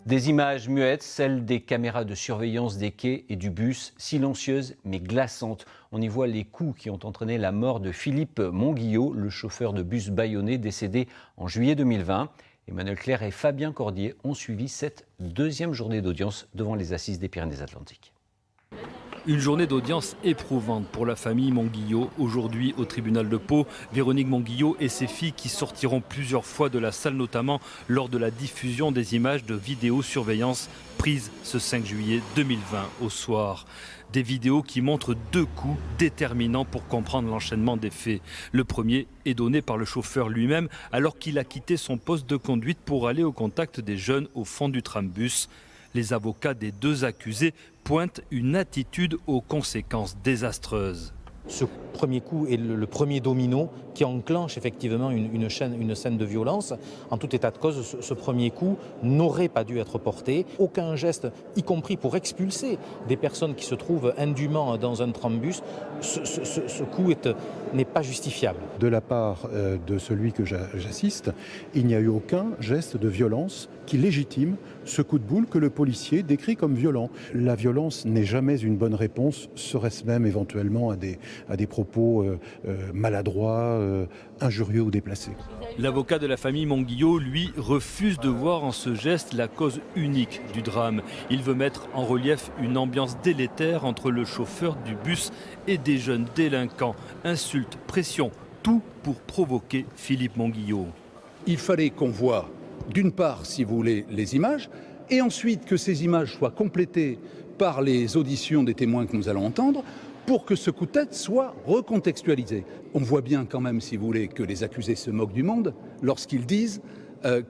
Des images muettes, celles des caméras de surveillance des quais et du bus, silencieuses mais glaçantes. On y voit les coups qui ont entraîné la mort de Philippe Monguillot, le chauffeur de bus bâillonné décédé en juillet 2020. Emmanuel Clerc et Fabien Cordier ont suivi cette deuxième journée d'audience devant les Assises des Pyrénées-Atlantiques. Une journée d'audience éprouvante pour la famille Monguillot. Aujourd'hui, au tribunal de Pau, Véronique Monguillot et ses filles qui sortiront plusieurs fois de la salle, notamment lors de la diffusion des images de vidéosurveillance prises ce 5 juillet 2020 au soir. Des vidéos qui montrent deux coups déterminants pour comprendre l'enchaînement des faits. Le premier est donné par le chauffeur lui-même alors qu'il a quitté son poste de conduite pour aller au contact des jeunes au fond du trambus. Les avocats des deux accusés pointent une attitude aux conséquences désastreuses. Ce premier coup est le premier domino qui enclenche effectivement une scène de violence. En tout état de cause, ce premier coup n'aurait pas dû être porté. Aucun geste, y compris pour expulser des personnes qui se trouvent indûment dans un trambus, ce coup n'est pas justifiable. De la part de celui que j'assiste, il n'y a eu aucun geste de violence qui légitime ce coup de boule que le policier décrit comme violent. La violence n'est jamais une bonne réponse, serait-ce même éventuellement à des propos maladroits, injurieux ou déplacés. L'avocat de la famille Monguillot, lui, refuse de voir en ce geste la cause unique du drame. Il veut mettre en relief une ambiance délétère entre le chauffeur du bus et des jeunes délinquants. Insultes, pression, tout pour provoquer Philippe Monguillot. Il fallait qu'on voit, d'une part, si vous voulez, les images, et ensuite que ces images soient complétées par les auditions des témoins que nous allons entendre, pour que ce coup de tête soit recontextualisé. On voit bien quand même, si vous voulez, que les accusés se moquent du monde lorsqu'ils disent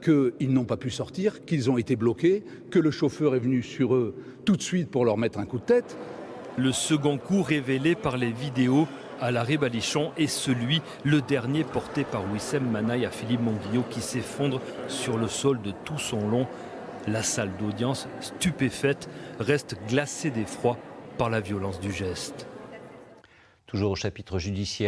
qu'ils n'ont pas pu sortir, qu'ils ont été bloqués, que le chauffeur est venu sur eux tout de suite pour leur mettre un coup de tête. Le second coup révélé par les vidéos à l'arrêt Balichon est celui, le dernier, porté par Wissem Manaï à Philippe Monguillot qui s'effondre sur le sol de tout son long. La salle d'audience, stupéfaite, reste glacée d'effroi par la violence du geste. Toujours au chapitre judiciaire.